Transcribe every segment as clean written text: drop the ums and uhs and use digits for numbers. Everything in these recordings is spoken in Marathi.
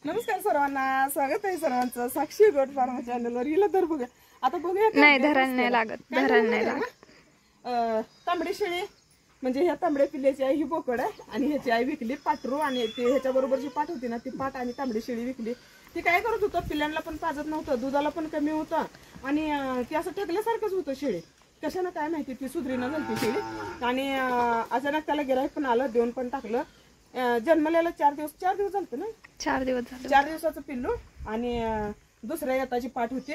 नमस्कार सर्वांना, स्वागत आहे सर्वांचं साक्षी गोट फार्म चॅनलवर. हिला तर बघूया आता, बघूया नाही धरण नाही लागत, धरण नाही लागत. तांबडी शेळी म्हणजे ह्या तांबड्या पिल्ल्याची आई ही बोकड आहे आणि ह्याची आई विकली पाटरू, आणि ते ह्याच्या बरोबर जी पाट होती ना ती पाट आणि तांबडी शेळी विकली. ती काय करत होतं, पिल्ल्यांना पण पाजत नव्हतं, दुधाला पण कमी होतं आणि ती असं ठेकल्यासारखंच होतं शेळी. कशानं काय माहिती ती सुधरीनं झाली शेळी. आणि अचानक त्याला गिऱ्हाईक पण आलं, देऊन पण टाकलं. जन्मलेला 4 दिवस झालते ना, 4 दिवस झाले. 4 दिवसाचं पिल्लू आणि दुसऱ्या येताची पाठ होती.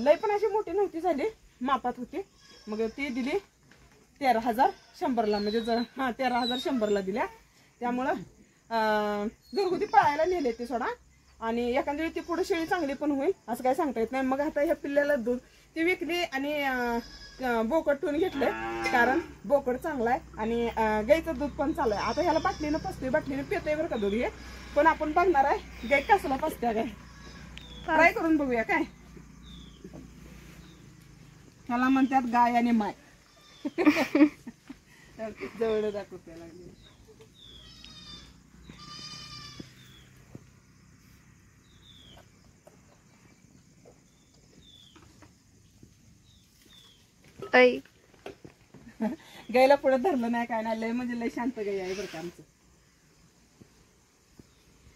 लय पण अशी मोठी नव्हती झाली, मापात होती. मग ती दिली 13,100ला, म्हणजे 13,100ला दिल्या. त्यामुळं घरगुती पाळायला नेले ते सोडा. आणि एखाद्या वेळी ती पुढे शेळी चांगली पण होईल असं काय सांगता येत नाही. मग आता ह्या पिल्ल्याला दूध ती विकली आणि बोकड ठेवून घेतलंय, कारण बोकड चांगला आहे आणि गाईचं दूध पण चालू आहे. आता ह्याला बाटलीनं पसतोय, बाटलीनं पितोय बरं का दूध हे. पण आपण बघणार आहे गाय कसला पसत्या काय, ट्राय करून बघूया काय. ह्याला म्हणतात गाय आणि माय. जवळ दाखवते लागली. गायला पुढे धरलं नाही काय नाही, लय म्हणजे लय शांत गाय आहे बरं का आमचं.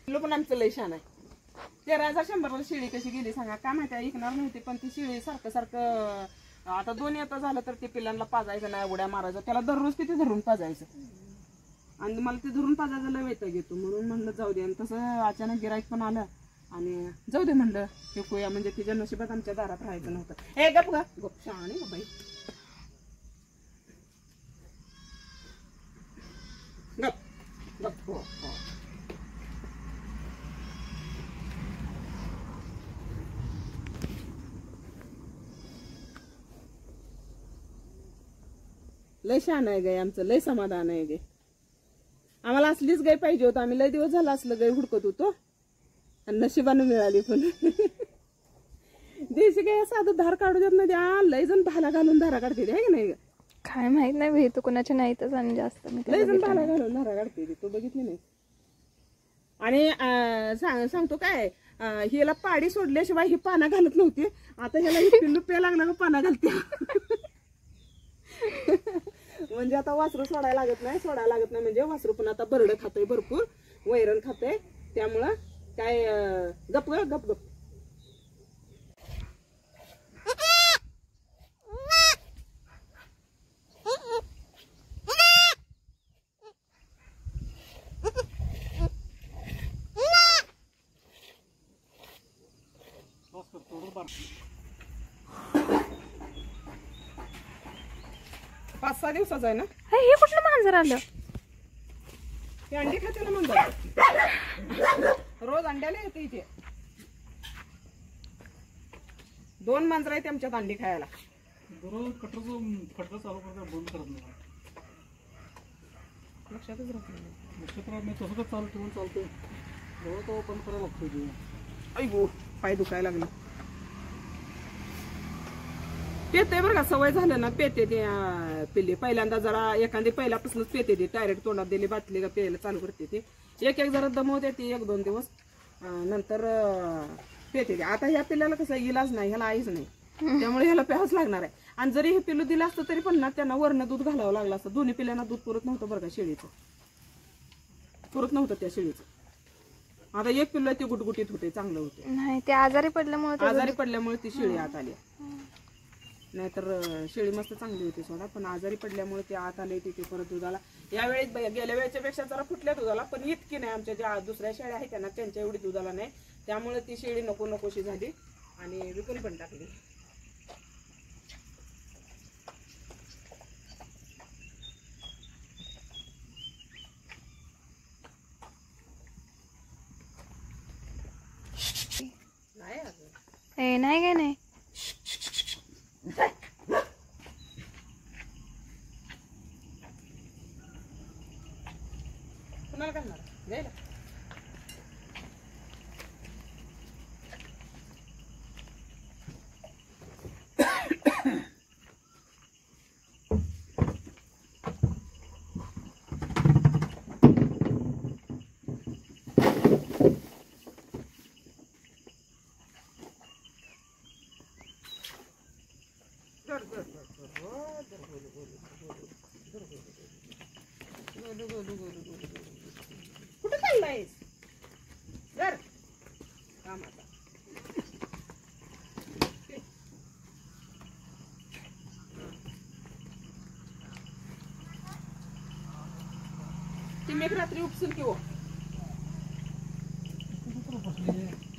पिल्लू पण आमचं लय शान आहे. 13,100ला शेळी कशी गेली सांगा, काय माहिती ऐकणार नव्हती. पण ती शेळी सारखं आता 2 येतं झालं तर ते पिल्लांना पाजायचं नाही, उड्या मारायचं, त्याला दररोज किती धरून पाजायचं. आणि मला ते धरून पाजायचं लय वैताग घेतो, म्हणून म्हणलं जाऊ दे. आणि तसं अचानक गिराईक पण आलं आणि जाऊ दे म्हणलं हे म्हणजे तिच्या नशिबात आमच्या दारात राहायचं नव्हतं. हे गप ग गप शाणे ग बाई, गप गप. हो हो, लय शान आहे गाय आमचं, लय समाधान आहे गे. आम्हाला असलीच गाय पाहिजे होतं, आम्ही लय दिवस झाला असलं गाय हुडकत होतो आणि नशिबानं मिळाली. पण देशी गाय साधं धार काढू देत नाही, लय जण भाला घालून धारा काढते आहे की नाही. काय माहित नाही भेट कोणाच्या नाहीतच आणि जास्त लय जण भाला घालून धारा काढते, तू बघितली नाही. आणि सांगतो काय, हिला पाडी सोडल्याशिवाय ही पाना घालत नव्हती. आता ह्याला ही पिल्लू पे लागला का पाना घालते. म्हणजे आता वासरू सोडायला लागत नाही म्हणजे वासरू पण आता बरड खातय, भरपूर वैरण खातय. त्यामुळं काय गप गप गप. पाच 6 दिवसाचं आहे ना. हे कुठलं मांजर आलं, ते अंडी खाते ना म्हणतात, रोज अंड्याला येते इथे. 2 मांजर आहेत आमच्यात अंडी खायला. रोज कटर चालू करता, बंद करत नाही. लक्षातच राहत नाही. लक्षात राहत नाही, तसं चालू ठेवून चालतंय. जवळ बंद करायला लागतो. ऐगो पाय दुखायला लागले. पेते बरं का, सवय झालं ना पेते ते पिल्ली. पहिल्यांदा जरा एखादी पहिल्यापासूनच पेते ती, डायरेक्ट तोंडात दिली बाटली का प्यायला चालू करते ती. एक जरा दमवते ती 1-2 दिवस, नंतर पेते ती. आता ह्या पिल्ल्याला कसं इलाज नाही, ह्याला आईच नाही, त्यामुळे ह्याला प्यावंच लागणार आहे. आणि जरी हे पिल्लू दिलं असतं तरी पण ना त्यांना वरण दूध घालावं लागलं असतं. दोन्ही पिल्ल्यांना दूध पुरत नव्हतं बरं का, शेळीचं पुरत नव्हतं त्या शेळीचं. आता एक पिल्लू ती गुटगुटीत होते, चांगलं होते. नाही ते आजारी पडल्यामुळे ती शेळी आत आली. नाहीतर शेळी मस्त चांगली होती सोडा, पण आजारी पडल्यामुळे ते आत आले तिथे परत दुधाला. यावेळी गेल्या वेळेच्या पेक्षा जरा फुटल्या दुधाला, पण इतकी नाही. आमच्या ज्या दुसऱ्या शेळ्या आहेत त्यांना त्यांच्या एवढी दुधाला नाही, त्यामुळे ती शेळी नकोशी झाली आणि विकून पण टाकली. नाही काय नाही. कुणाला करणार घ्यायला. कुठं चाललायस घर काम आता ती मेघ रात्री उपसून किंवा कुठं बसली